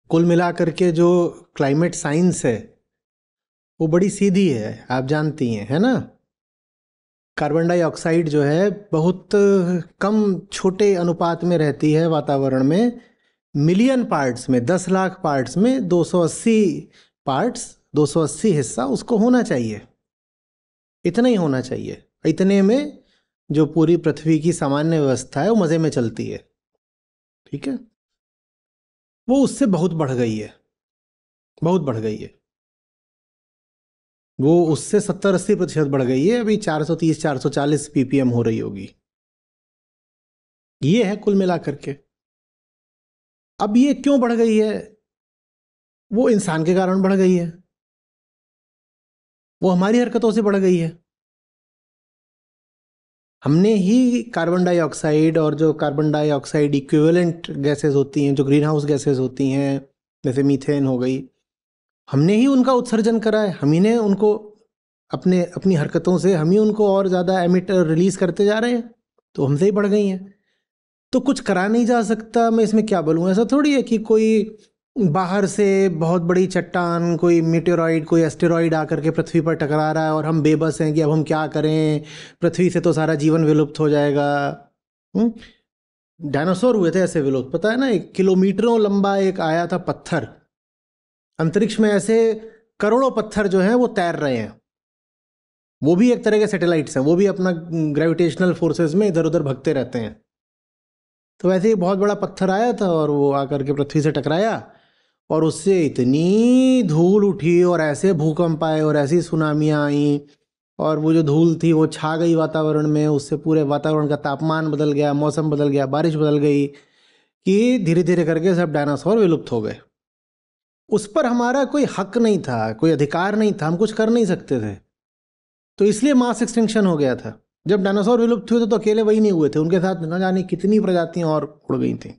कुल मिलाकर के जो क्लाइमेट साइंस है वो बड़ी सीधी है, आप जानती हैं, है ना। कार्बन डाइऑक्साइड जो है बहुत कम छोटे अनुपात में रहती है वातावरण में। मिलियन पार्ट्स में, 10 लाख पार्ट्स में 280 पार्ट्स, 280 हिस्सा उसको होना चाहिए। इतना ही होना चाहिए। इतने में जो पूरी पृथ्वी की सामान्य व्यवस्था है वो मज़े में चलती है। ठीक है, वो उससे बहुत बढ़ गई है, बहुत बढ़ गई है। वो उससे 70-80% बढ़ गई है। अभी 430-440 ppm हो रही होगी। ये है कुल मिलाकर के। अब ये क्यों बढ़ गई है? वो इंसान के कारण बढ़ गई है, वो हमारी हरकतों से बढ़ गई है। हमने ही कार्बन डाइऑक्साइड और जो कार्बन डाइऑक्साइड इक्विवेलेंट गैसेस होती हैं, जो ग्रीन हाउस गैसेस होती हैं, जैसे मीथेन हो गई, हमने ही उनका उत्सर्जन करा है। हम ही ने उनको अपनी हरकतों से हम ही उनको और ज़्यादा एमिट रिलीज करते जा रहे हैं, तो हमसे ही बढ़ गई हैं। तो कुछ करा नहीं जा सकता। मैं इसमें क्या बोलूँ, ऐसा थोड़ी है कि कोई बाहर से बहुत बड़ी चट्टान, कोई मीटेरॉइड, कोई एस्टेरॉइड आकर के पृथ्वी पर टकरा रहा है और हम बेबस हैं कि अब हम क्या करें, पृथ्वी से तो सारा जीवन विलुप्त हो जाएगा। डायनासोर हुए थे ऐसे विलुप्त, पता है ना। 1 किलोमीटरों लंबा एक आया था पत्थर, अंतरिक्ष में ऐसे करोड़ों पत्थर जो हैं वो तैर रहे हैं। वो भी एक तरह के सैटेलाइट्स हैं, वो भी अपना ग्रेविटेशनल फोर्सेस में इधर उधर भगते रहते हैं। तो वैसे ही बहुत बड़ा पत्थर आया था और वो आकर के पृथ्वी से टकराया और उससे इतनी धूल उठी और ऐसे भूकंप आए और ऐसी सुनामियाँ आई और वो जो धूल थी वो छा गई वातावरण में। उससे पूरे वातावरण का तापमान बदल गया, मौसम बदल गया, बारिश बदल गई, कि धीरे धीरे करके सब डायनासोर विलुप्त हो गए। उस पर हमारा कोई हक नहीं था, कोई अधिकार नहीं था, हम कुछ कर नहीं सकते थे। तो इसलिए मास एक्सटिंक्शन हो गया था। जब डायनासोर विलुप्त हुए थे तो अकेले वही नहीं हुए थे, उनके साथ न जाने कितनी प्रजातियां और उड़ गई थी।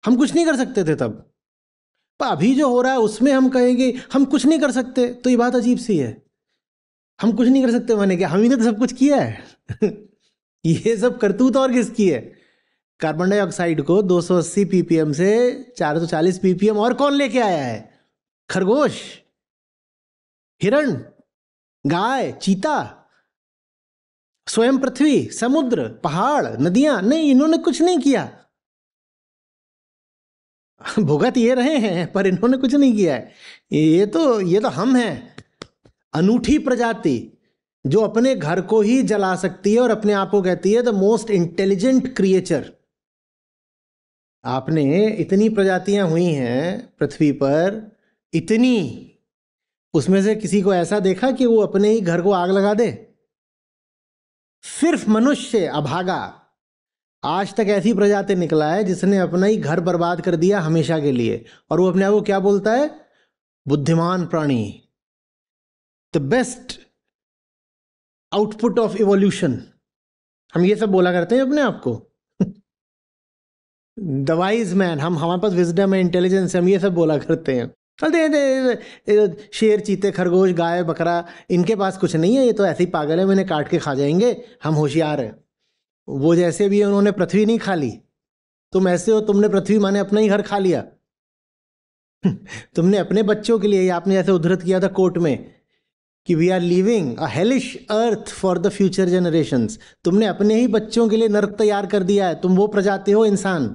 हम कुछ नहीं कर सकते थे तब। पर अभी जो हो रहा है उसमें हम कहेंगे हम कुछ नहीं कर सकते, तो ये बात अजीब सी है। हम कुछ नहीं कर सकते माने क्या? हम ही ने तो सब कुछ किया है। ये सब करतूत और किसकी है? कार्बन डाइऑक्साइड को 280 ppm से 440 ppm और कौन लेके आया है? खरगोश, हिरण, गाय, चीता, स्वयं पृथ्वी, समुद्र, पहाड़, नदियां? नहीं, इन्होंने कुछ नहीं किया। भुगत ये रहे हैं पर इन्होंने कुछ नहीं किया है। ये तो हम हैं, अनूठी प्रजाति जो अपने घर को ही जला सकती है और अपने आप को कहती है द मोस्ट इंटेलिजेंट क्रिएचर। आपने इतनी प्रजातियां हुई हैं पृथ्वी पर, इतनी, उसमें से किसी को ऐसा देखा कि वो अपने ही घर को आग लगा दे? सिर्फ मनुष्य अभागा आज तक ऐसी प्रजाति निकला है जिसने अपना ही घर बर्बाद कर दिया हमेशा के लिए, और वो अपने आप को क्या बोलता है? बुद्धिमान प्राणी, the best output of evolution. हम ये सब बोला करते हैं अपने आप को। द वाइज मैन, हम, हमारे पास विजडम है, इंटेलिजेंस है, हम ये सब बोला करते हैं। शेर, चीते, खरगोश, गाय, बकरा, इनके पास कुछ नहीं है, ये तो ऐसे ही पागल है, मैंने काट के खा जाएंगे, हम होशियार हैं। वो जैसे भी है, उन्होंने पृथ्वी नहीं खा ली। तुम ऐसे हो, तुमने पृथ्वी माने अपना ही घर खा लिया। तुमने अपने बच्चों के लिए, आपने जैसे उद्धृत किया था कोर्ट में कि we are living a hellish earth for the future generations, तुमने अपने ही बच्चों के लिए नर्क तैयार कर दिया है। तुम वो प्रजाति हो इंसान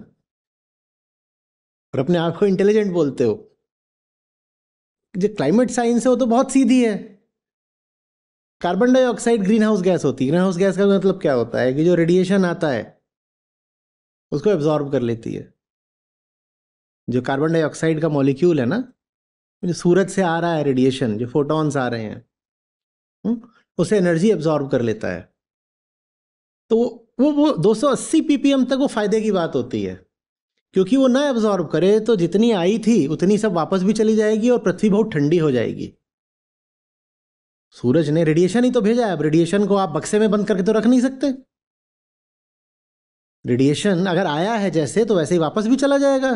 और अपने आप को इंटेलिजेंट बोलते हो। जो क्लाइमेट साइंस है वो तो बहुत सीधी है। Carbon dioxide green house gas होती है। ग्रीन हाउस गैस का मतलब क्या होता है कि जो रेडिएशन आता है उसको एब्जॉर्ब कर लेती है। जो कार्बन डाइऑक्साइड का मॉलिक्यूल है ना, जो सूरज से आ रहा है रेडिएशन, जो फोटॉन्स आ रहे हैं, उसे एनर्जी एब्जॉर्ब कर लेता है। तो वो 280 ppm तक वो फायदे की बात होती है, क्योंकि वो ना एब्जॉर्ब करे तो जितनी आई थी उतनी सब वापस भी चली जाएगी और पृथ्वी बहुत ठंडी हो जाएगी। सूरज ने रेडिएशन ही तो भेजा है। अब रेडिएशन को आप बक्से में बंद करके तो रख नहीं सकते। रेडिएशन अगर आया है जैसे, तो वैसे ही वापस भी चला जाएगा।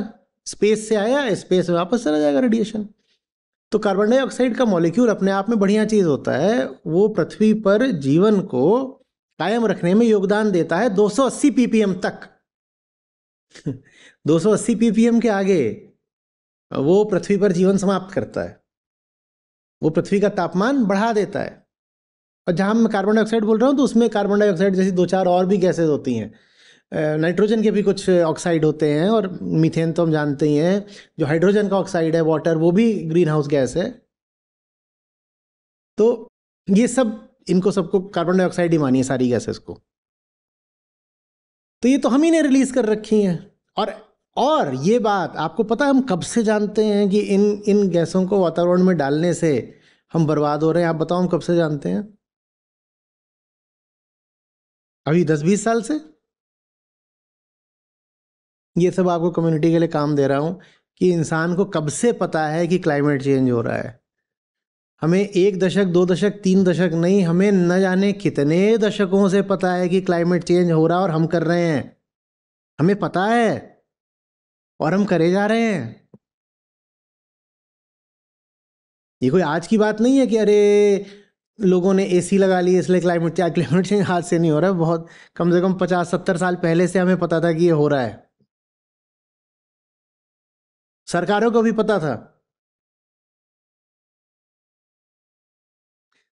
स्पेस से आया है, स्पेस में वापस चला जाएगा रेडिएशन। तो कार्बन डाइऑक्साइड का मॉलिक्यूल अपने आप में बढ़िया चीज होता है। वो पृथ्वी पर जीवन को कायम रखने में योगदान देता है 280 ppm तक। 280 ppm के आगे वो पृथ्वी पर जीवन समाप्त करता है, वो पृथ्वी का तापमान बढ़ा देता है। और जहाँ मैं कार्बन डाइऑक्साइड बोल रहा हूँ तो उसमें कार्बन डाइऑक्साइड जैसी दो चार और भी गैसेज होती हैं, नाइट्रोजन के भी कुछ ऑक्साइड होते हैं, और मीथेन तो हम जानते ही हैं। जो हाइड्रोजन का ऑक्साइड है, वाटर, वो भी ग्रीन हाउस गैस है। तो ये सब, इनको सबको कार्बन डाइऑक्साइड ही मानिए, सारी गैसेस को। तो ये तो हम ही ने रिलीज कर रखी हैं। और ये बात आपको पता है, हम कब से जानते हैं कि इन इन गैसों को वातावरण में डालने से हम बर्बाद हो रहे हैं? आप बताओ, हम कब से जानते हैं? अभी 10-20 साल से। ये सब आपको कम्युनिटी के लिए काम दे रहा हूँ कि इंसान को कब से पता है कि क्लाइमेट चेंज हो रहा है। हमें 1 दशक, 2 दशक, 3 दशक नहीं, हमें न जाने कितने दशकों से पता है कि क्लाइमेट चेंज हो रहा है, और हम कर रहे हैं। हमें पता है और हम करे जा रहे हैं। ये कोई आज की बात नहीं है कि अरे लोगों ने एसी लगा ली इसलिए क्लाइमेट चेंज हाथ से नहीं हो रहा है। बहुत कम से कम 50-70 साल पहले से हमें पता था कि ये हो रहा है। सरकारों को भी पता था,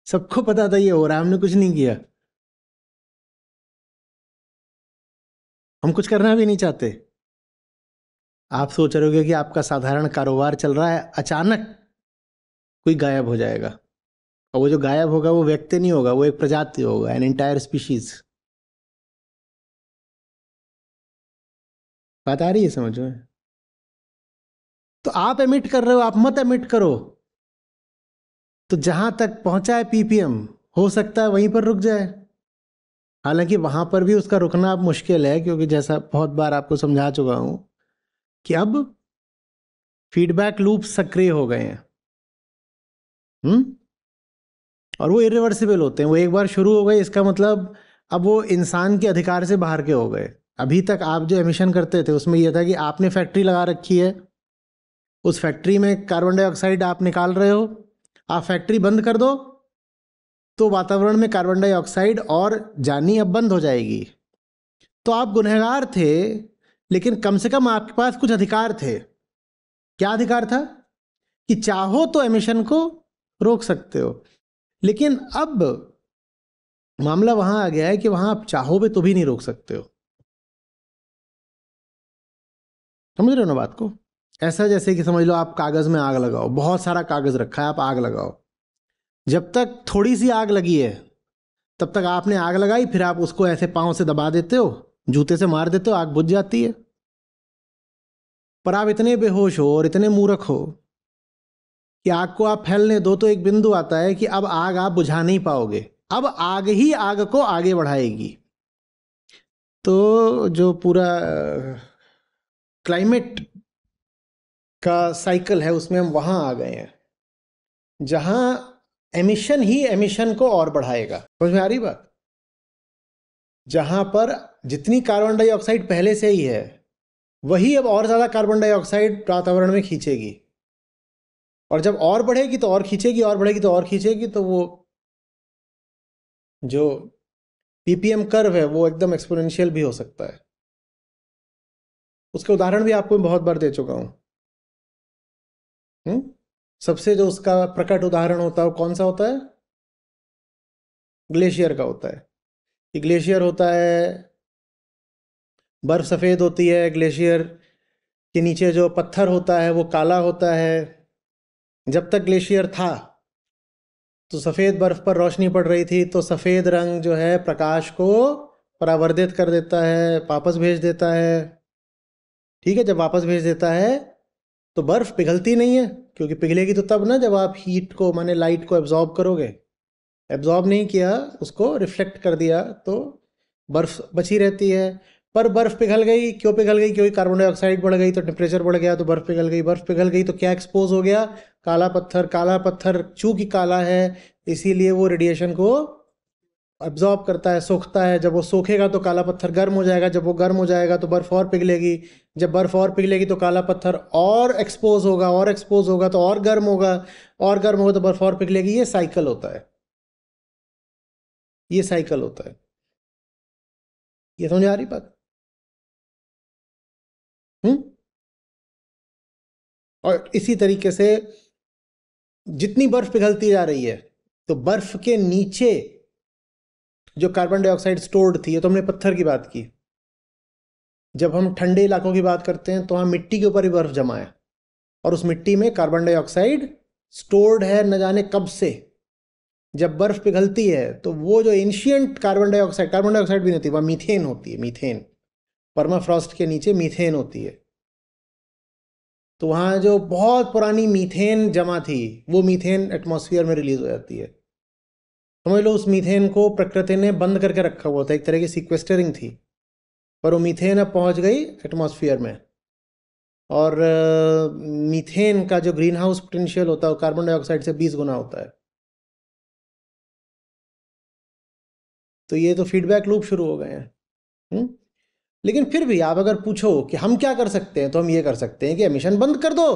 सबको पता था ये हो रहा है, हमने कुछ नहीं किया। हम कुछ करना भी नहीं चाहते। आप सोच रहे होगे कि आपका साधारण कारोबार चल रहा है, अचानक कोई गायब हो जाएगा। और वो जो गायब होगा वो व्यक्ति नहीं होगा, वो एक प्रजाति होगा, एन एंटायर स्पीशीज। बात आ रही है समझ में? तो आप एमिट कर रहे हो, आप मत एमिट करो। तो जहां तक पहुंचा है पीपीएम, हो सकता है वहीं पर रुक जाए। हालांकि वहां पर भी उसका रुकना अब मुश्किल है, क्योंकि जैसा बहुत बार आपको समझा चुका हूं कि अब फीडबैक लूप सक्रिय हो गए हैं। हम्म। और वो इरिवर्सिबल होते हैं। वो एक बार शुरू हो गए, इसका मतलब अब वो इंसान के अधिकार से बाहर के हो गए। अभी तक आप जो एमिशन करते थे उसमें यह था कि आपने फैक्ट्री लगा रखी है, उस फैक्ट्री में कार्बन डाइऑक्साइड आप निकाल रहे हो, आप फैक्ट्री बंद कर दो तो वातावरण में कार्बन डाइऑक्साइड और जानी अब बंद हो जाएगी। तो आप गुनहगार थे, लेकिन कम से कम आपके पास कुछ अधिकार थे। क्या अधिकार था? कि चाहो तो एमिशन को रोक सकते हो। लेकिन अब मामला वहां आ गया है कि वहां आप चाहो भी तो भी नहीं रोक सकते हो। समझ रहे हो ना बात को? ऐसा जैसे कि समझ लो आप कागज में आग लगाओ, बहुत सारा कागज रखा है, आप आग लगाओ। जब तक थोड़ी सी आग लगी है तब तक आपने आग लगाई, फिर आप उसको ऐसे पांव से दबा देते हो, जूते से मार देते हो, आग बुझ जाती है। पर आप इतने बेहोश हो और इतने मूर्ख हो कि आग को आप फैलने दो तो एक बिंदु आता है कि अब आग आप बुझा नहीं पाओगे, अब आग ही आग को आगे बढ़ाएगी। तो जो पूरा क्लाइमेट का साइकिल है उसमें हम वहां आ गए हैं जहां एमिशन ही एमिशन को और बढ़ाएगा। समझ में आ रही बात? जहां पर जितनी कार्बन डाइऑक्साइड पहले से ही है, वही अब और ज्यादा कार्बन डाइऑक्साइड वातावरण में खींचेगी। और जब और बढ़ेगी तो और खींचेगी, और बढ़ेगी तो और खींचेगी। तो वो जो पीपीएम कर्व है वो एकदम एक्सपोनेंशियल भी हो सकता है। उसके उदाहरण भी आपको मैं बहुत बार दे चुका हूँ। सबसे जो उसका प्रकट उदाहरण होता है वो कौन सा होता है? ग्लेशियर का होता है। कि ग्लेशियर होता है, बर्फ सफ़ेद होती है, ग्लेशियर के नीचे जो पत्थर होता है वो काला होता है। जब तक ग्लेशियर था तो सफ़ेद बर्फ पर रोशनी पड़ रही थी, तो सफ़ेद रंग जो है प्रकाश को परावर्तित कर देता है, वापस भेज देता है। ठीक है, जब वापस भेज देता है तो बर्फ पिघलती नहीं है, क्योंकि पिघलेगी तो तब ना जब आप हीट को, माने लाइट को एब्जॉर्ब करोगे। एब्जॉर्ब नहीं किया, उसको रिफ्लेक्ट कर दिया, तो बर्फ बची रहती है। पर बर्फ पिघल गई, क्यों पिघल गई? क्योंकि कार्बन डाइऑक्साइड बढ़ गई, तो टेम्परेचर बढ़ गया, तो बर्फ पिघल गई। बर्फ पिघल गई तो क्या एक्सपोज हो गया? काला पत्थर। काला पत्थर चूंकि काला है इसीलिए वो रेडिएशन को अब्जॉर्ब करता है, सोखता है। जब वो सोखेगा तो काला पत्थर गर्म हो जाएगा, जब वो गर्म हो जाएगा तो बर्फ और पिघलेगी। जब बर्फ और पिघलेगी तो काला पत्थर और एक्सपोज होगा, और एक्सपोज होगा तो और गर्म होगा, और गर्म होगा तो बर्फ और पिघलेगी। ये साइकिल होता है, ये साइकिल होता है। ये समझ आ रही बात? हम्म। और इसी तरीके से जितनी बर्फ पिघलती जा रही है, तो बर्फ के नीचे जो कार्बन डाइऑक्साइड स्टोर्ड थी, ये तो हमने पत्थर की बात की। जब हम ठंडे इलाकों की बात करते हैं तो वहाँ मिट्टी के ऊपर ही बर्फ जमा है, और उस मिट्टी में कार्बन डाइऑक्साइड स्टोर्ड है न जाने कब से। जब बर्फ पिघलती है तो वो जो एंशियंट कार्बन डाइऑक्साइड भी नहीं होती, वह मीथेन होती है, मीथेन। परमाफ्रॉस्ट के नीचे मीथेन होती है। तो वहाँ जो बहुत पुरानी मीथेन जमा थी, वो मीथेन एटमॉस्फेयर में रिलीज हो जाती है। समझ लो उस मीथेन को प्रकृति ने बंद करके रखा हुआ था, एक तरह की सीक्वेस्टरिंग थी, पर वो मीथेन अब पहुँच गई एटमॉस्फेयर में। और मीथेन का जो ग्रीन हाउस पोटेंशियल होता है वो कार्बन डाइऑक्साइड से 20 गुना होता है। तो ये तो फीडबैक लूप शुरू हो गए हैं। लेकिन फिर भी आप अगर पूछो कि हम क्या कर सकते हैं, तो हम ये कर सकते हैं कि एमिशन बंद कर दो।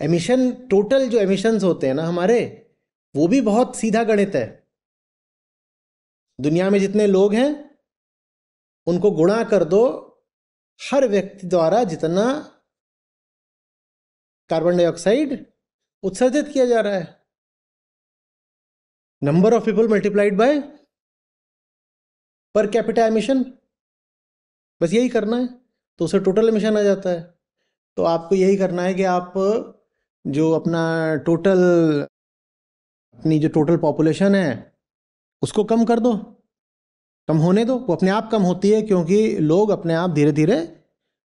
एमिशन, टोटल जो एमिशंस होते हैं ना हमारे, वो भी बहुत सीधा गणित है। दुनिया में जितने लोग हैं उनको गुणा कर दो हर व्यक्ति द्वारा जितना कार्बन डाइऑक्साइड उत्सर्जित किया जा रहा है। Number of people multiplied by per capita emission, बस यही करना है, तो उसे टोटल एमिशन आ जाता है। तो आपको यही करना है कि आप जो अपना अपनी जो टोटल पॉपुलेशन है उसको कम कर दो, कम होने दो। वो अपने आप कम होती है, क्योंकि लोग अपने आप धीरे धीरे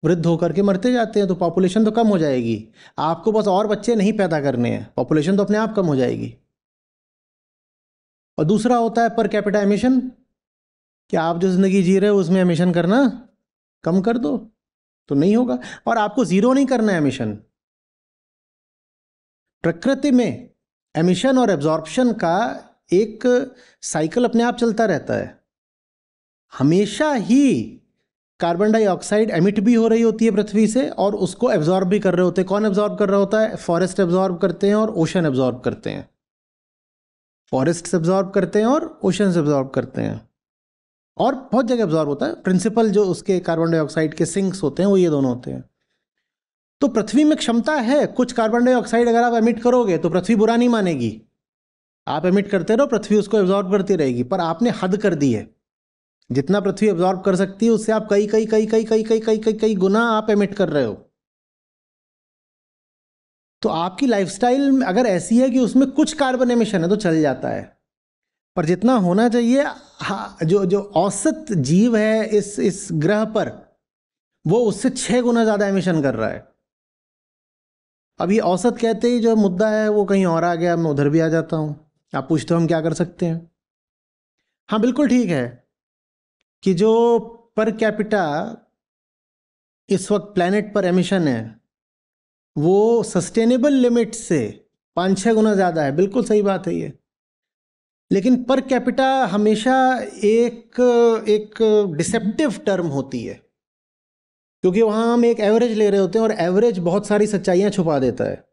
वृद्ध होकर के मरते जाते हैं, तो पॉपुलेशन तो कम हो जाएगी। आपको बस और बच्चे नहीं पैदा करने हैं, पॉपुलेशन तो अपने आप कम हो जाएगी। और दूसरा होता है पर कैपिटा एमिशन, कि आप जो ज़िंदगी जी रहे हो उसमें एमिशन करना कम कर दो, तो नहीं होगा। और आपको ज़ीरो नहीं करना है एमिशन। प्रकृति में एमिशन और एब्जॉर्प्शन का एक साइकिल अपने आप चलता रहता है। हमेशा ही कार्बन डाइऑक्साइड एमिट भी हो रही होती है पृथ्वी से, और उसको एब्जॉर्ब भी कर रहे होते हैं। कौन एब्जॉर्ब कर रहा होता है? फॉरेस्ट एब्जॉर्ब करते हैं और ओशन एब्जॉर्ब करते हैं। फॉरेस्ट एब्जॉर्ब करते हैं और ओशन एब्जॉर्ब करते हैं, और बहुत जगह एब्जॉर्ब होता है। प्रिंसिपल जो उसके कार्बन डाइऑक्साइड के सिंक्स होते हैं वो ये दोनों होते हैं। तो पृथ्वी में क्षमता है, कुछ कार्बन डाइऑक्साइड अगर आप एमिट करोगे तो पृथ्वी बुरा नहीं मानेगी। आप एमिट करते रहो, पृथ्वी उसको एब्जॉर्ब करती रहेगी। पर आपने हद कर दी है, जितना पृथ्वी एब्जॉर्ब कर सकती है उससे आप कई कई कई कई कई कई कई कई कई गुना आप एमिट कर रहे हो। तो आपकी लाइफस्टाइल अगर ऐसी है कि उसमें कुछ कार्बन एमिशन है तो चल जाता है, पर जितना होना चाहिए, हाँ, जो जो औसत जीव है इस ग्रह पर, वो उससे 6 गुना ज़्यादा एमिशन कर रहा है। अब ये औसत कहते ही जो मुद्दा है वो कहीं और आ गया, मैं उधर भी आ जाता हूँ। आप पूछते हो हम क्या कर सकते हैं। हाँ बिल्कुल ठीक है कि जो पर कैपिटा इस वक्त प्लैनेट पर एमिशन है वो सस्टेनेबल लिमिट से 5-6 गुना ज़्यादा है, बिल्कुल सही बात है ये। लेकिन पर कैपिटा हमेशा एक एक डिसेप्टिव टर्म होती है, क्योंकि वहाँ हम एक एवरेज ले रहे होते हैं, और एवरेज बहुत सारी सच्चाइयाँ छुपा देता है।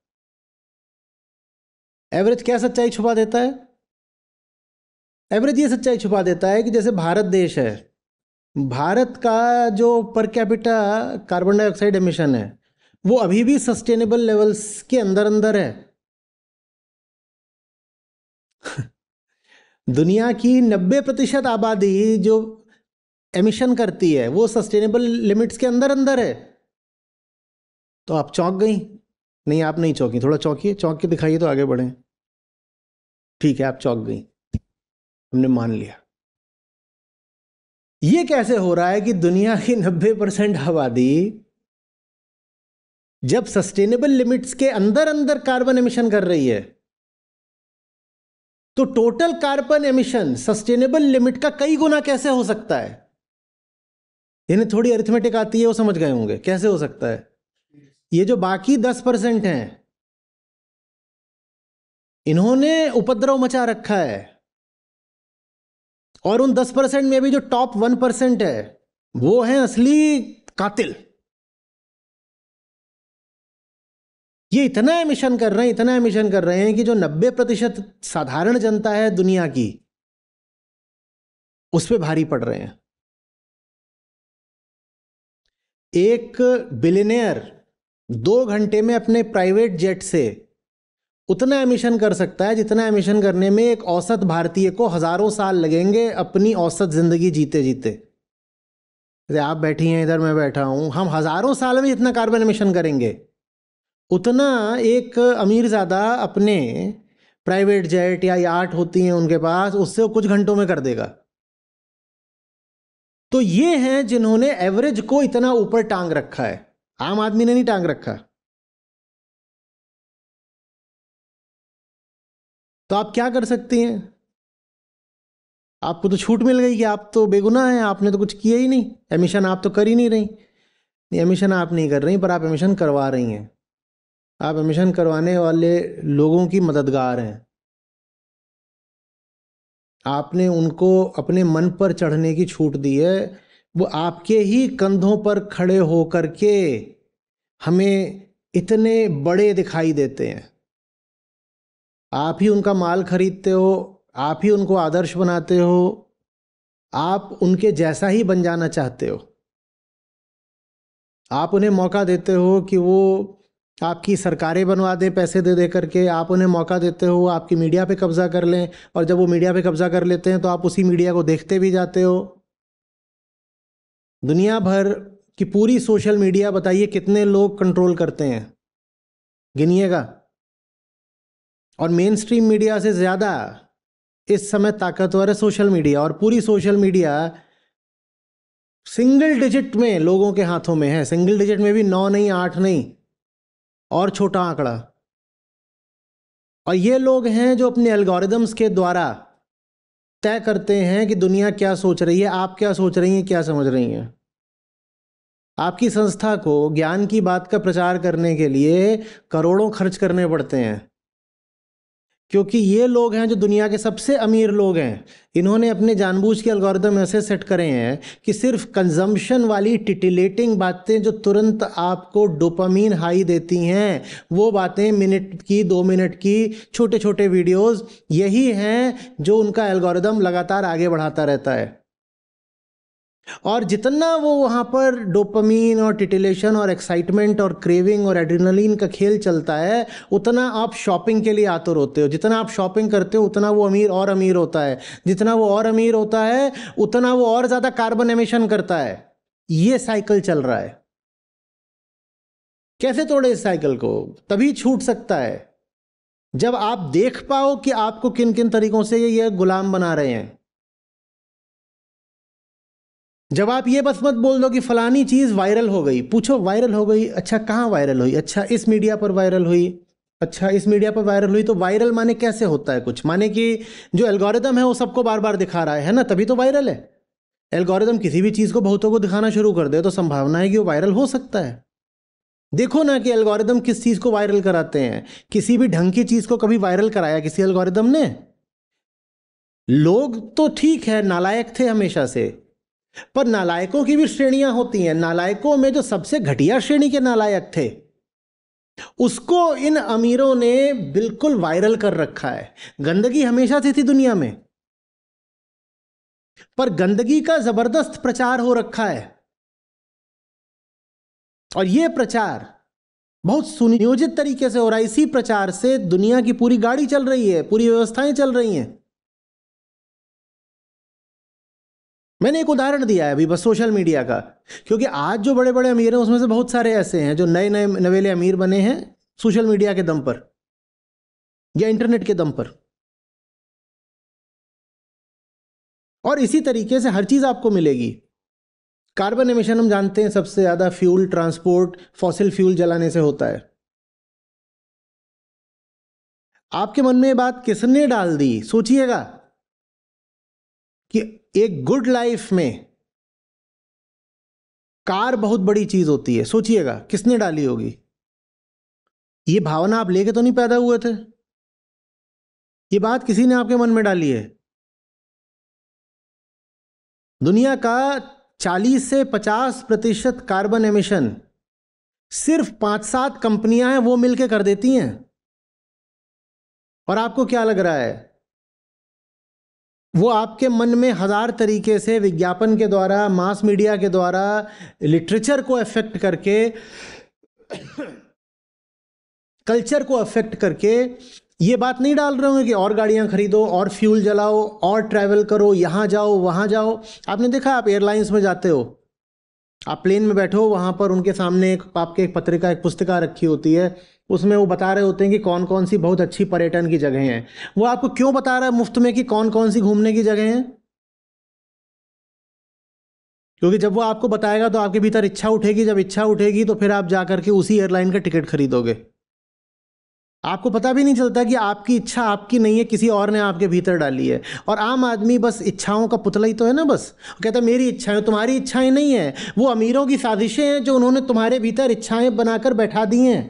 एवरेज क्या सच्चाई छुपा देता है? एवरेज ये सच्चाई छुपा देता है कि जैसे भारत देश है, भारत का जो per capita carbon dioxide emission है वो अभी भी सस्टेनेबल लेवल्स के अंदर अंदर है। दुनिया की 90% आबादी जो एमिशन करती है वो सस्टेनेबल लिमिट्स के अंदर अंदर है। तो आप चौंक गई? नहीं, आप नहीं चौंकी, थोड़ा चौंकिए, चौंक के दिखाइए तो आगे बढ़ें। ठीक है, आप चौंक गई, हमने मान लिया। ये कैसे हो रहा है कि दुनिया की 90% आबादी जब सस्टेनेबल लिमिट्स के अंदर अंदर कार्बन एमिशन कर रही है, तो total carbon emission sustainable limit का कई गुना कैसे हो सकता है? यानी थोड़ी अरिथमेटिक आती है वो समझ गए होंगे कैसे हो सकता है। ये जो बाकी 10% हैं, इन्होंने उपद्रव मचा रखा है, और उन 10% में भी जो टॉप 1% है वो है असली कातिल। ये इतना एमिशन कर रहे हैं, इतना एमिशन कर रहे हैं कि जो 90% साधारण जनता है दुनिया की, उस पर भारी पड़ रहे हैं। एक बिलियनियर 2 घंटे में अपने प्राइवेट जेट से उतना एमिशन कर सकता है जितना एमिशन करने में एक औसत भारतीय को हजारों साल लगेंगे अपनी औसत जिंदगी जीते जीते। जैसे आप बैठी हैं इधर, मैं बैठा हूं, हम हजारों साल में जितना कार्बन एमिशन करेंगे उतना एक अमीरजादा अपने प्राइवेट जेट या याट होती हैं उनके पास, उससे वो कुछ घंटों में कर देगा। तो ये हैं जिन्होंने एवरेज को इतना ऊपर टांग रखा है, आम आदमी ने नहीं टांग रखा। तो आप क्या कर सकती हैं? आपको तो छूट मिल गई कि आप तो बेगुनाह हैं, आपने तो कुछ किया ही नहीं, एमिशन आप तो कर ही नहीं रही। नहीं, एमिशन आप नहीं कर रही, पर आप एमिशन करवा रही हैं। आप एमिशन करवाने वाले लोगों की मददगार हैं। आपने उनको अपने मन पर चढ़ने की छूट दी है। वो आपके ही कंधों पर खड़े होकर के हमें इतने बड़े दिखाई देते हैं। आप ही उनका माल खरीदते हो, आप ही उनको आदर्श बनाते हो, आप उनके जैसा ही बन जाना चाहते हो। आप उन्हें मौका देते हो कि वो आपकी सरकारें बनवा दें पैसे दे दे करके, आप उन्हें मौका देते हो आपकी मीडिया पे कब्जा कर लें, और जब वो मीडिया पे कब्जा कर लेते हैं तो आप उसी मीडिया को देखते भी जाते हो। दुनिया भर की पूरी सोशल मीडिया बताइए कितने लोग कंट्रोल करते हैं, गिनिएगा। और मेन स्ट्रीम मीडिया से ज़्यादा इस समय ताकतवर है सोशल मीडिया, और पूरी सोशल मीडिया सिंगल डिजिट में लोगों के हाथों में है। सिंगल डिजिट में भी 9 नहीं, 8 नहीं, और छोटा आंकड़ा। और ये लोग हैं जो अपने एल्गोरिदम्स के द्वारा तय करते हैं कि दुनिया क्या सोच रही है, आप क्या सोच रही हैं, क्या समझ रही हैं। आपकी संस्था को ज्ञान की बात का प्रचार करने के लिए करोड़ों खर्च करने पड़ते हैं, क्योंकि ये लोग हैं जो दुनिया के सबसे अमीर लोग हैं। इन्होंने अपने जानबूझ के एल्गोरिदम ऐसे सेट करे हैं कि सिर्फ कंजम्पशन वाली टिटिलेटिंग बातें जो तुरंत आपको डोपामीन हाई देती हैं, वो बातें, मिनट की, 2 मिनट की छोटे छोटे वीडियोस, यही हैं जो उनका एल्गोरिदम लगातार आगे बढ़ाता रहता है। और जितना वो वहाँ पर डोपामीन और टिटिलेशन और एक्साइटमेंट और क्रेविंग और एड्रेनलिन का खेल चलता है, उतना आप शॉपिंग के लिए आतुर होते हो। जितना आप शॉपिंग करते हो उतना वो अमीर और अमीर होता है, जितना वो और अमीर होता है उतना वो और ज़्यादा कार्बन एमिशन करता है। ये साइकिल चल रहा है। कैसे तोड़े इस साइकिल को? तभी छूट सकता है जब आप देख पाओ कि आपको किन किन तरीकों से ये गुलाम बना रहे हैं। जब आप ये बस मत बोल दो कि फलानी चीज़ वायरल हो गई, पूछो वायरल हो गई, अच्छा कहाँ वायरल हुई, अच्छा इस मीडिया पर वायरल हुई, अच्छा इस मीडिया पर वायरल हुई। तो वायरल माने कैसे होता है? कुछ माने कि जो एल्गोरिदम है वो सबको बार बार दिखा रहा है ना, तभी तो वायरल है। एल्गोरिदम किसी भी चीज़ को बहुतों को दिखाना शुरू कर दे तो संभावना है कि वो वायरल हो सकता है। देखो ना कि एल्गोरिदम किस चीज़ को वायरल कराते हैं। किसी भी ढंग की चीज़ को कभी वायरल कराया किसी एल्गोरिदम ने? लोग तो ठीक है नालायक थे हमेशा से, पर नालायकों की भी श्रेणियां होती हैं। नालायकों में जो सबसे घटिया श्रेणी के नालायक थे उसको इन अमीरों ने बिल्कुल वायरल कर रखा है। गंदगी हमेशा से थी दुनिया में, पर गंदगी का जबरदस्त प्रचार हो रखा है। और यह प्रचार बहुत सुनियोजित तरीके से हो रहा है। इसी प्रचार से दुनिया की पूरी गाड़ी चल रही है, पूरी व्यवस्थाएं चल रही हैं। मैंने एक उदाहरण दिया है अभी बस सोशल मीडिया का, क्योंकि आज जो बड़े बड़े अमीर हैं उसमें से बहुत सारे ऐसे हैं जो नए नए नवेले अमीर बने हैं सोशल मीडिया के दम पर या इंटरनेट के दम पर। और इसी तरीके से हर चीज़ आपको मिलेगी। कार्बन एमिशन हम जानते हैं सबसे ज़्यादा फ्यूल, ट्रांसपोर्ट, फॉसिल फ्यूल जलाने से होता है। आपके मन में ये बात किसने डाल दी? सोचिएगा कि एक गुड लाइफ में कार बहुत बड़ी चीज होती है। सोचिएगा किसने डाली होगी? ये भावना आप लेके तो नहीं पैदा हुए थे, ये बात किसी ने आपके मन में डाली है। दुनिया का 40 से 50% कार्बन एमिशन सिर्फ 5-7 कंपनियां हैं वो मिलके कर देती हैं। और आपको क्या लग रहा है वो आपके मन में हजार तरीके से विज्ञापन के द्वारा, मास मीडिया के द्वारा, लिटरेचर को अफेक्ट करके, कल्चर को अफेक्ट करके ये बात नहीं डाल रहे होंगे कि और गाड़ियां खरीदो, और फ्यूल जलाओ, और ट्रैवल करो, यहाँ जाओ वहाँ जाओ। आपने देखा, आप एयरलाइंस में जाते हो, आप प्लेन में बैठो, वहाँ पर उनके सामने आपके एक पत्रिका, एक पुस्तिका रखी होती है, उसमें वो बता रहे होते हैं कि कौन कौन सी बहुत अच्छी पर्यटन की जगह हैं। वो आपको क्यों बता रहा है मुफ्त में कि कौन कौन सी घूमने की जगह हैं? क्योंकि जब वो आपको बताएगा तो आपके भीतर इच्छा उठेगी, जब इच्छा उठेगी तो फिर आप जा करके उसी एयरलाइन का टिकट खरीदोगे। आपको पता भी नहीं चलता कि आपकी इच्छा आपकी नहीं है, किसी और ने आपके भीतर डाली है। और आम आदमी बस इच्छाओं का पुतला ही तो है ना, बस कहता है मेरी इच्छाएं, तुम्हारी इच्छाएं नहीं है, वो अमीरों की साजिशें हैं जो उन्होंने तुम्हारे भीतर इच्छाएं बनाकर बैठा दी हैं।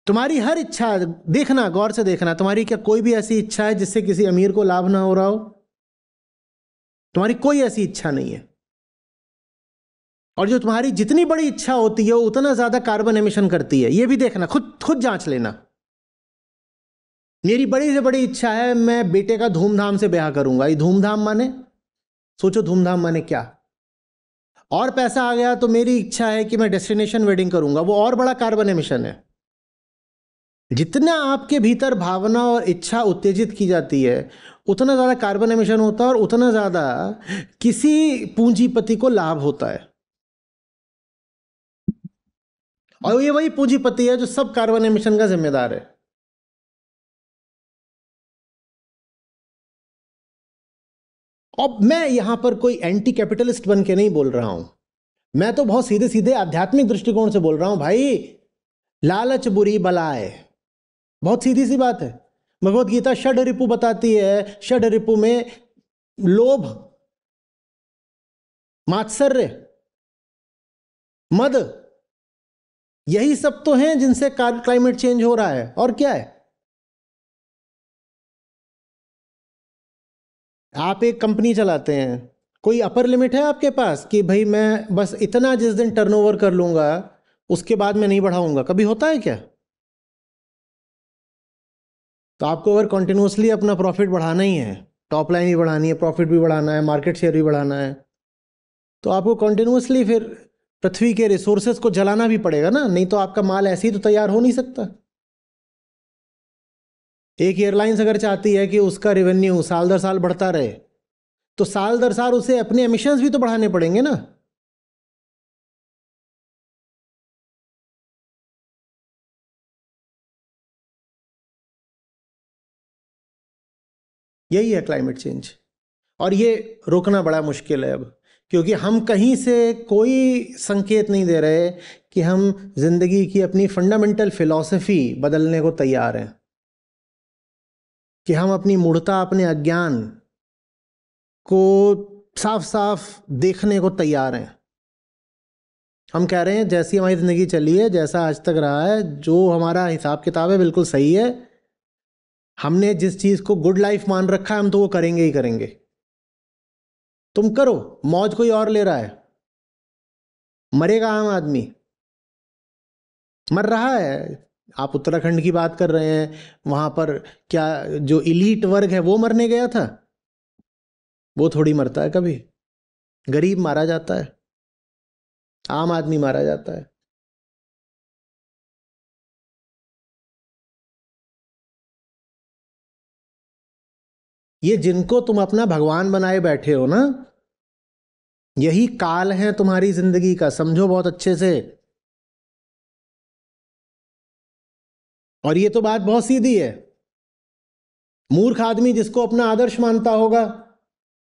तुम्हारी हर इच्छा, देखना, गौर से देखना, तुम्हारी क्या कोई भी ऐसी इच्छा है जिससे किसी अमीर को लाभ ना हो रहा हो? तुम्हारी कोई ऐसी इच्छा नहीं है। और जो तुम्हारी जितनी बड़ी इच्छा होती है उतना ज्यादा कार्बन एमिशन करती है। ये भी देखना, खुद खुद जांच लेना। मेरी बड़ी से बड़ी इच्छा है, मैं बेटे का धूमधाम से ब्याह करूंगा। ये धूमधाम माने, सोचो धूमधाम माने क्या। और पैसा आ गया तो मेरी इच्छा है कि मैं डेस्टिनेशन वेडिंग करूंगा, वो और बड़ा कार्बन एमिशन है। जितना आपके भीतर भावना और इच्छा उत्तेजित की जाती है उतना ज़्यादा कार्बन एमिशन होता है, और उतना ज़्यादा किसी पूंजीपति को लाभ होता है। और ये वही पूंजीपति है जो सब कार्बन एमिशन का जिम्मेदार है। अब मैं यहां पर कोई एंटी कैपिटलिस्ट बन के नहीं बोल रहा हूं, मैं तो बहुत सीधे सीधे आध्यात्मिक दृष्टिकोण से बोल रहा हूं। भाई, लालच बुरी बलाए, बहुत सीधी सी बात है। भगवत गीता षड रिपु बताती है, षड रिपु में लोभ, मात्सर्य, मद, यही सब तो हैं जिनसे क्लाइमेट चेंज हो रहा है। और क्या है? आप एक कंपनी चलाते हैं, कोई अपर लिमिट है आपके पास कि भाई मैं बस इतना जिस दिन टर्नओवर कर लूंगा उसके बाद मैं नहीं बढ़ाऊंगा? कभी होता है क्या? तो आपको अगर कंटिन्यूसली अपना प्रॉफिट बढ़ाना ही है, टॉप लाइन भी बढ़ानी है, प्रॉफिट भी बढ़ाना है, मार्केट शेयर भी बढ़ाना है, तो आपको कंटिन्यूसली फिर पृथ्वी के रिसोर्सेज को जलाना भी पड़ेगा ना, नहीं तो आपका माल ऐसे ही तो तैयार हो नहीं सकता। एक एयरलाइंस अगर चाहती है कि उसका रेवेन्यू साल दर साल बढ़ता रहे, तो साल दर साल उसे अपने एमिशंस भी तो बढ़ाने पड़ेंगे ना। यही है क्लाइमेट चेंज। और ये रोकना बड़ा मुश्किल है अब, क्योंकि हम कहीं से कोई संकेत नहीं दे रहे कि हम जिंदगी की अपनी फंडामेंटल फिलॉसफी बदलने को तैयार हैं, कि हम अपनी मूढ़ता, अपने अज्ञान को साफ साफ देखने को तैयार हैं। हम कह रहे हैं जैसी हमारी ज़िंदगी चली है, जैसा आज तक रहा है, जो हमारा हिसाब किताब है बिल्कुल सही है। हमने जिस चीज़ को गुड लाइफ मान रखा है हम तो वो करेंगे ही करेंगे। तुम करो, मौज कोई और ले रहा है। मरेगा आम आदमी, मर रहा है। आप उत्तराखंड की बात कर रहे हैं, वहाँ पर क्या जो इलीट वर्ग है वो मरने गया था? वो थोड़ी मरता है कभी। गरीब मारा जाता है, आम आदमी मारा जाता है। ये जिनको तुम अपना भगवान बनाए बैठे हो ना, यही काल है तुम्हारी जिंदगी का, समझो बहुत अच्छे से। और ये तो बात बहुत सीधी है। मूर्ख आदमी जिसको अपना आदर्श मानता होगा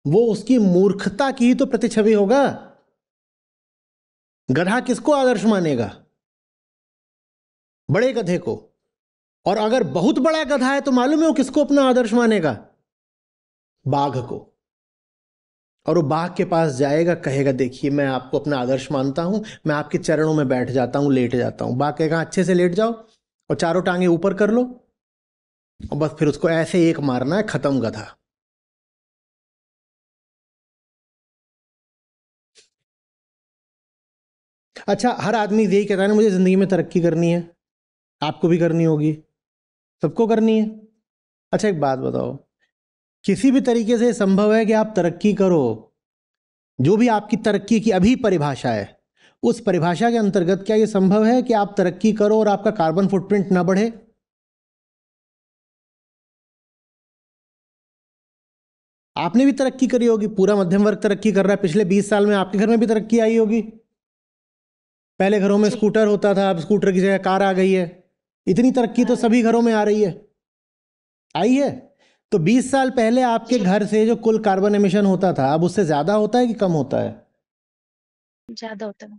वो उसकी मूर्खता की ही तो प्रतिछवि होगा। गधा किसको आदर्श मानेगा? बड़े गधे को। और अगर बहुत बड़ा गधा है तो मालूम है वो किसको अपना आदर्श मानेगा? बाघ को। और वो बाघ के पास जाएगा, कहेगा देखिए मैं आपको अपना आदर्श मानता हूं, मैं आपके चरणों में बैठ जाता हूं, लेट जाता हूं। बाघ कहेगा अच्छे से लेट जाओ और चारों टांगे ऊपर कर लो, और बस फिर उसको ऐसे एक मारना है, खत्म गधा। अच्छा, हर आदमी यही कहता है ना मुझे जिंदगी में तरक्की करनी है। आपको भी करनी होगी, सबको करनी है। अच्छा एक बात बताओ, किसी भी तरीके से संभव है कि आप तरक्की करो, जो भी आपकी तरक्की की अभी परिभाषा है, उस परिभाषा के अंतर्गत क्या ये संभव है कि आप तरक्की करो और आपका कार्बन फुटप्रिंट ना बढ़े? आपने भी तरक्की करी होगी, पूरा मध्यम वर्ग तरक्की कर रहा है, पिछले 20 साल में आपके घर में भी तरक्की आई होगी। पहले घरों में जी। स्कूटर होता था, अब स्कूटर की जगह कार आ गई है। इतनी तरक्की तो सभी घरों में आ रही है, आई है। तो 20 साल पहले आपके जी। घर से जो कुल कार्बन एमिशन होता था, अब उससे ज्यादा होता है कि कम होता है? ज्यादा होता है।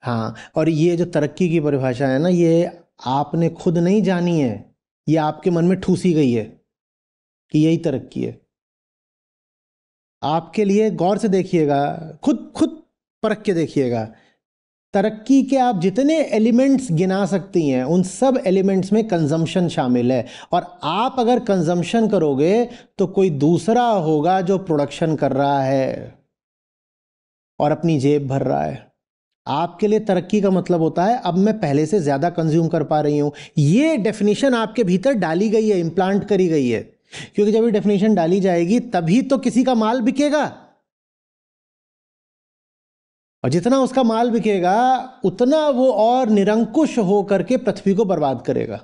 हाँ, और ये जो तरक्की की परिभाषा है ना, ये आपने खुद नहीं जानी है, ये आपके मन में ठूसी गई है कि यही तरक्की है। आपके लिए गौर से देखिएगा, खुद खुद परख के देखिएगा, तरक्की के आप जितने एलिमेंट्स गिना सकती हैं, उन सब एलिमेंट्स में कंजम्पशन शामिल है। और आप अगर कंजम्पशन करोगे तो कोई दूसरा होगा जो प्रोडक्शन कर रहा है और अपनी जेब भर रहा है। आपके लिए तरक्की का मतलब होता है अब मैं पहले से ज़्यादा कंज्यूम कर पा रही हूँ। ये डेफिनेशन आपके भीतर डाली गई है, इम्प्लांट करी गई है, क्योंकि जब ये डेफिनेशन डाली जाएगी तभी तो किसी का माल बिकेगा, और जितना उसका माल बिकेगा उतना वो और निरंकुश हो करके पृथ्वी को बर्बाद करेगा।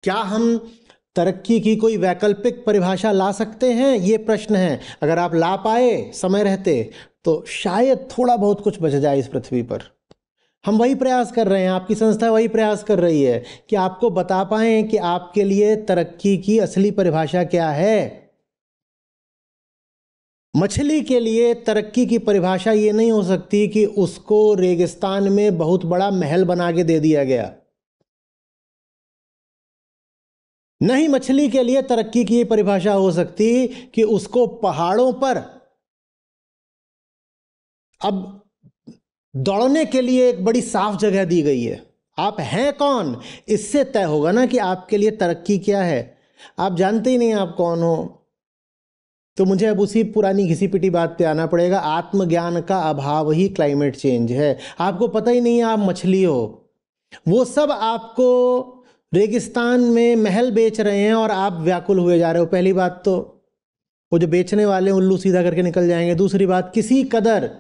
क्या हम तरक्की की कोई वैकल्पिक परिभाषा ला सकते हैं? ये प्रश्न है। अगर आप ला पाए समय रहते तो शायद थोड़ा बहुत कुछ बच जाए इस पृथ्वी पर। हम वही प्रयास कर रहे हैं, आपकी संस्था वही प्रयास कर रही है कि आपको बता पाएं कि आपके लिए तरक्की की असली परिभाषा क्या है। मछली के लिए तरक्की की परिभाषा ये नहीं हो सकती कि उसको रेगिस्तान में बहुत बड़ा महल बना के दे दिया गया। नहीं, मछली के लिए तरक्की की परिभाषा हो सकती कि उसको पहाड़ों पर अब दौड़ने के लिए एक बड़ी साफ जगह दी गई है। आप हैं कौन, इससे तय होगा ना कि आपके लिए तरक्की क्या है। आप जानते ही नहीं आप कौन हो, तो मुझे अब उसी पुरानी घिसी पिटी बात पे आना पड़ेगा। आत्मज्ञान का अभाव ही क्लाइमेट चेंज है। आपको पता ही नहीं आप मछली हो। वो सब आपको रेगिस्तान में महल बेच रहे हैं और आप व्याकुल हुए जा रहे हो। पहली बात तो वो जो बेचने वाले उल्लू सीधा करके निकल जाएंगे। दूसरी बात, किसी कदर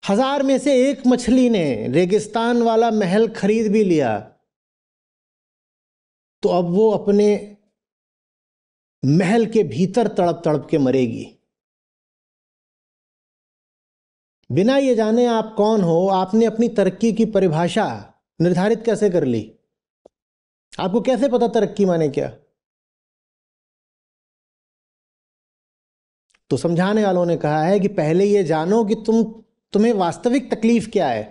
1000 में से एक मछली ने रेगिस्तान वाला महल खरीद भी लिया तो अब वो अपने महल के भीतर तड़प तड़प के मरेगी। बिना ये जाने आप कौन हो, आपने अपनी तरक्की की परिभाषा निर्धारित कैसे कर ली? आपको कैसे पता तरक्की माने क्या? तो समझाने वालों ने कहा है कि पहले ये जानो कि तुम्हें वास्तविक तकलीफ क्या है।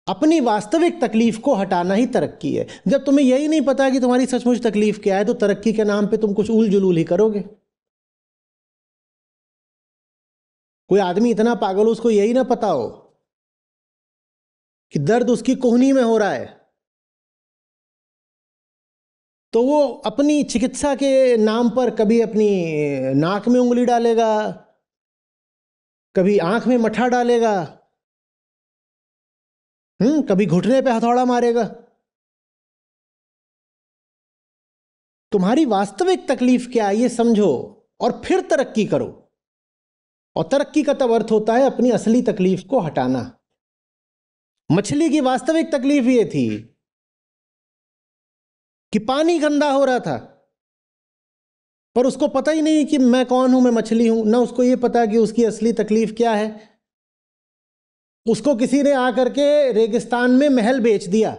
अपनी वास्तविक तकलीफ को हटाना ही तरक्की है। जब तुम्हें यही नहीं पता कि तुम्हारी सचमुच तकलीफ क्या है, तो तरक्की के नाम पे तुम कुछ उल जुलूल ही करोगे। कोई आदमी इतना पागल हो उसको यही ना पता हो कि दर्द उसकी कोहनी में हो रहा है, तो वो अपनी चिकित्सा के नाम पर कभी अपनी नाक में उंगली डालेगा, कभी आंख में मट्ठा डालेगा, कभी घुटने पे हथौड़ा मारेगा। तुम्हारी वास्तविक तकलीफ क्या है ये समझो और फिर तरक्की करो। और तरक्की का तब अर्थ होता है अपनी असली तकलीफ को हटाना। मछली की वास्तविक तकलीफ ये थी कि पानी गंदा हो रहा था, पर उसको पता ही नहीं कि मैं कौन हूं, मैं मछली हूं। ना उसको ये पता कि उसकी असली तकलीफ क्या है। उसको किसी ने आकर के रेगिस्तान में महल बेच दिया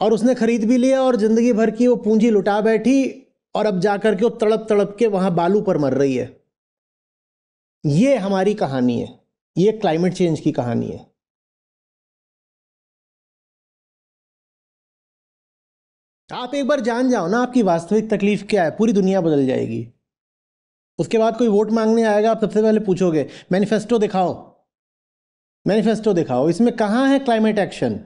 और उसने खरीद भी लिया और जिंदगी भर की वो पूंजी लुटा बैठी, और अब जाकर के वो तड़प तड़प के वहां बालू पर मर रही है। ये हमारी कहानी है, ये क्लाइमेट चेंज की कहानी है। आप एक बार जान जाओ ना आपकी वास्तविक तकलीफ क्या है, पूरी दुनिया बदल जाएगी। उसके बाद कोई वोट मांगने आएगा, आप सबसे पहले पूछोगे मैनिफेस्टो दिखाओ, मैनिफेस्टो दिखाओ, इसमें कहां है क्लाइमेट एक्शन?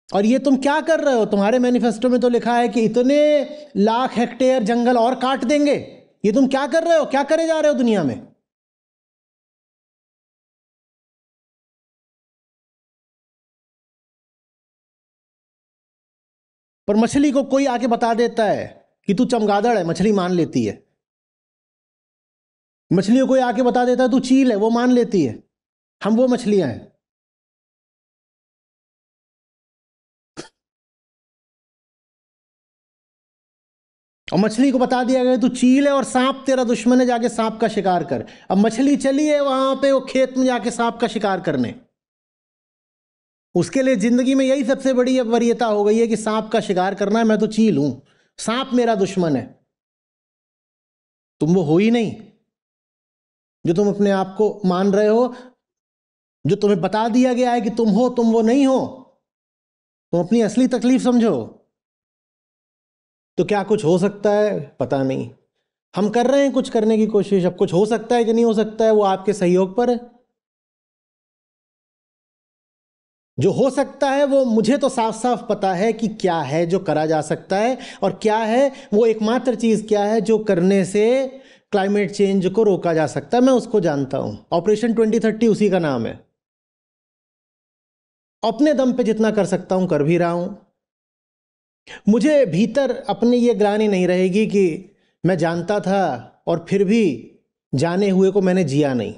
और ये तुम क्या कर रहे हो? तुम्हारे मैनिफेस्टो में तो लिखा है कि इतने लाख हेक्टेयर जंगल और काट देंगे। ये तुम क्या कर रहे हो? क्या करे जा रहे हो दुनिया में? पर मछली को कोई आके बता देता है कि तू चमगादड़ है, मछली मान लेती है। मछली को कोई आके बता देता है तू चील है, वो मान लेती है। हम वो मछलियां हैं। और मछली को बता दिया गया तू चील है और सांप तेरा दुश्मन है, जाके सांप का शिकार कर। अब मछली चली है वहां पे वो खेत में जाके सांप का शिकार करने। उसके लिए जिंदगी में यही सबसे बड़ी अब वरीयता हो गई है कि सांप का शिकार करना है। मैं तो चील हूं, सांप मेरा दुश्मन है। तुम वो हो ही नहीं जो तुम अपने आप को मान रहे हो, जो तुम्हें बता दिया गया है कि तुम हो, तुम वो नहीं हो। तुम अपनी असली तकलीफ समझो। तो क्या कुछ हो सकता है? पता नहीं। हम कर रहे हैं कुछ करने की कोशिश। अब कुछ हो सकता है कि नहीं हो सकता है, वो आपके सहयोग पर है। जो हो सकता है वो मुझे तो साफ साफ पता है कि क्या है जो करा जा सकता है, और क्या है वो एकमात्र चीज क्या है जो करने से क्लाइमेट चेंज को रोका जा सकता है। मैं उसको जानता हूं। ऑपरेशन 2030 उसी का नाम है। अपने दम पे जितना कर सकता हूं कर भी रहा हूं। मुझे भीतर अपनी ये ग्लानि नहीं रहेगी कि मैं जानता था और फिर भी जाने हुए को मैंने जिया नहीं।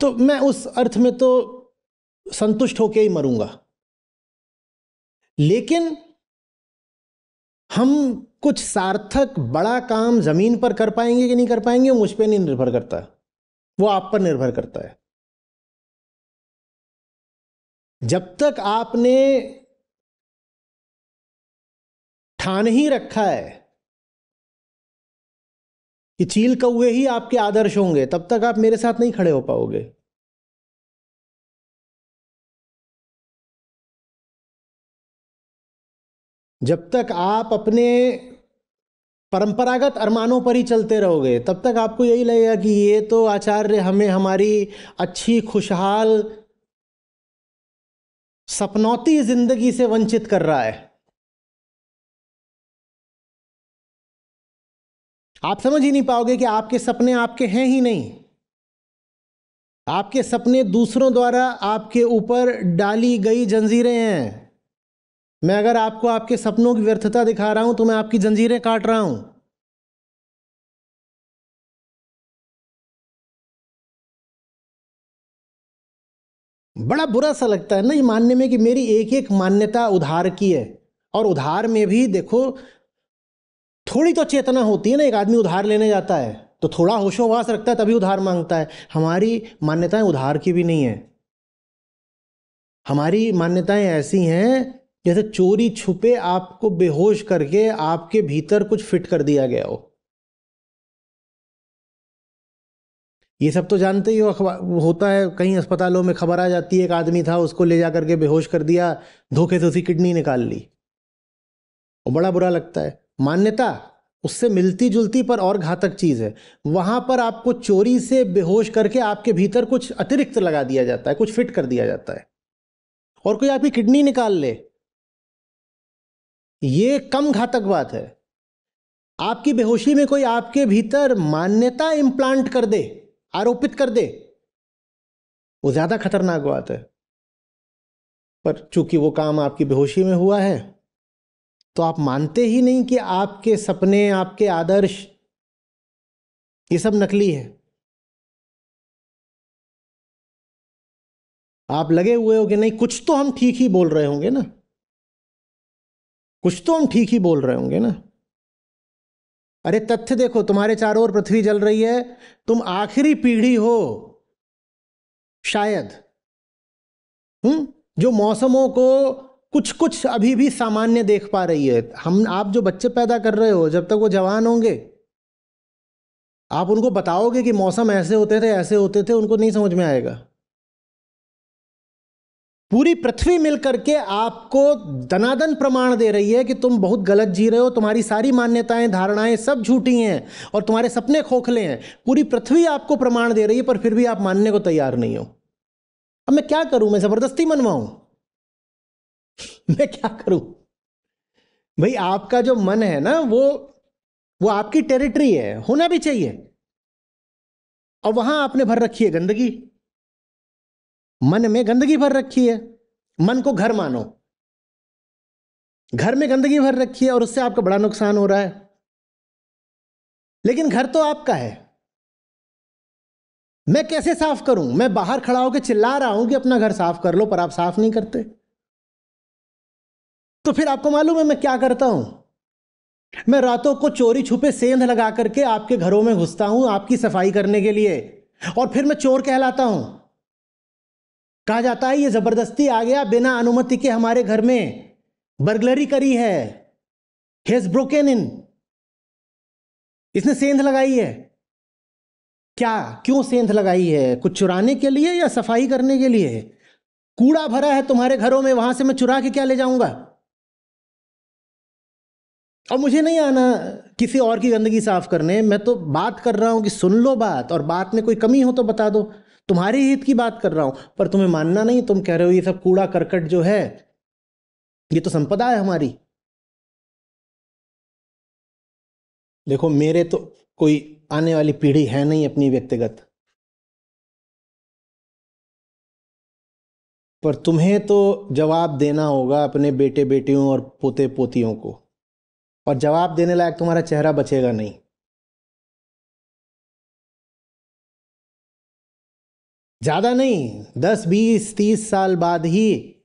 तो मैं उस अर्थ में तो संतुष्ट होके ही मरूंगा। लेकिन हम कुछ सार्थक बड़ा काम जमीन पर कर पाएंगे कि नहीं कर पाएंगे, वो मुझ पर नहीं निर्भर करता, वो आप पर निर्भर करता है। जब तक आपने ठान ही रखा है कि चील कौवे ही आपके आदर्श होंगे, तब तक आप मेरे साथ नहीं खड़े हो पाओगे। जब तक आप अपने परंपरागत अरमानों पर ही चलते रहोगे, तब तक आपको यही लगेगा कि ये तो आचार्य हमें हमारी अच्छी खुशहाल सपनौती जिंदगी से वंचित कर रहा है। आप समझ ही नहीं पाओगे कि आपके सपने आपके हैं ही नहीं। आपके सपने दूसरों द्वारा आपके ऊपर डाली गई जंजीरें हैं। मैं अगर आपको आपके सपनों की व्यर्थता दिखा रहा हूं तो मैं आपकी जंजीरें काट रहा हूं। बड़ा बुरा सा लगता है ना ये मानने में कि मेरी एक एक मान्यता उधार की है। और उधार में भी देखो थोड़ी तो चेतना होती है ना। एक आदमी उधार लेने जाता है तो थोड़ा होशोहवास रखता है, तभी उधार मांगता है। हमारी मान्यताएं उधार की भी नहीं है। हमारी मान्यताएं ऐसी हैं जैसे चोरी छुपे आपको बेहोश करके आपके भीतर कुछ फिट कर दिया गया हो। ये सब तो जानते ही हो। होता है कहीं अस्पतालों में खबर आ जाती है एक आदमी था, उसको ले जा करके बेहोश कर दिया, धोखे से उसकी किडनी निकाल ली। और बड़ा बुरा लगता है। मान्यता उससे मिलती जुलती पर और घातक चीज है। वहां पर आपको चोरी से बेहोश करके आपके भीतर कुछ अतिरिक्त लगा दिया जाता है, कुछ फिट कर दिया जाता है। और कोई आपकी किडनी निकाल ले, ये कम घातक बात है। आपकी बेहोशी में कोई आपके भीतर मान्यता इंप्लांट कर दे, आरोपित कर दे, वो ज्यादा खतरनाक बात है। पर चूंकि वो काम आपकी बेहोशी में हुआ है तो आप मानते ही नहीं कि आपके सपने, आपके आदर्श, ये सब नकली है। आप लगे हुए हो कि नहीं कुछ तो हम ठीक ही बोल रहे होंगे ना, कुछ तो हम ठीक ही बोल रहे होंगे ना। अरे तथ्य देखो, तुम्हारे चारों ओर पृथ्वी जल रही है। तुम आखिरी पीढ़ी हो शायद, जो मौसमों को कुछ कुछ अभी भी सामान्य देख पा रही है। हम आप जो बच्चे पैदा कर रहे हो, जब तक वो जवान होंगे आप उनको बताओगे कि मौसम ऐसे होते थे, ऐसे होते थे, उनको नहीं समझ में आएगा। पूरी पृथ्वी मिलकर के आपको दनादन प्रमाण दे रही है कि तुम बहुत गलत जी रहे हो, तुम्हारी सारी मान्यताएं, धारणाएं सब झूठी हैं और तुम्हारे सपने खोखले हैं। पूरी पृथ्वी आपको प्रमाण दे रही है, पर फिर भी आप मानने को तैयार नहीं हो। अब मैं क्या करूं? मैं जबरदस्ती मनवाऊं? मैं क्या करूं? भाई आपका जो मन है ना, वो आपकी टेरिटरी है, होना भी चाहिए। और वहां आपने भर रखी है गंदगी। मन में गंदगी भर रखी है। मन को घर मानो, घर में गंदगी भर रखी है और उससे आपका बड़ा नुकसान हो रहा है। लेकिन घर तो आपका है, मैं कैसे साफ करूं? मैं बाहर खड़ा होकर चिल्ला रहा हूं कि अपना घर साफ कर लो, पर आप साफ नहीं करते। तो फिर आपको मालूम है मैं क्या करता हूं? मैं रातों को चोरी छुपे सेंध लगा करके आपके घरों में घुसता हूं आपकी सफाई करने के लिए, और फिर मैं चोर कहलाता हूं। कहा जाता है ये जबरदस्ती आ गया, बिना अनुमति के हमारे घर में बर्गलरी करी है, he has broken in, इसने सेंध लगाई है। क्या, क्यों सेंध लगाई है? कुछ चुराने के लिए या सफाई करने के लिए? कूड़ा भरा है तुम्हारे घरों में, वहां से मैं चुरा के क्या ले जाऊंगा? और मुझे नहीं आना किसी और की गंदगी साफ करने, मैं तो बात कर रहा हूं कि सुन लो बात, और बात में कोई कमी हो तो बता दो। तुम्हारे हित की बात कर रहा हूं, पर तुम्हें मानना नहीं। तुम कह रहे हो ये सब कूड़ा करकट जो है ये तो संपदा है हमारी। देखो, मेरे तो कोई आने वाली पीढ़ी है नहीं अपनी व्यक्तिगत, पर तुम्हें तो जवाब देना होगा अपने बेटे बेटियों और पोते पोतियों को, और जवाब देने लायक तुम्हारा चेहरा बचेगा नहीं। ज्यादा नहीं, 10 20 30 साल बाद ही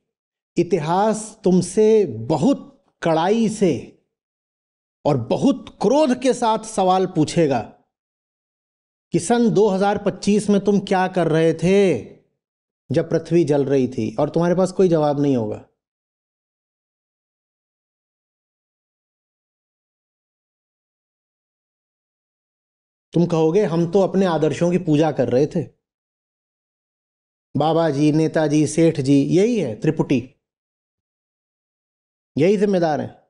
इतिहास तुमसे बहुत कड़ाई से और बहुत क्रोध के साथ सवाल पूछेगा कि सन 2025 में तुम क्या कर रहे थे जब पृथ्वी जल रही थी, और तुम्हारे पास कोई जवाब नहीं होगा। तुम कहोगे हम तो अपने आदर्शों की पूजा कर रहे थे। बाबा जी, नेताजी, सेठ जी, यही है त्रिपुटी, यही जिम्मेदार है।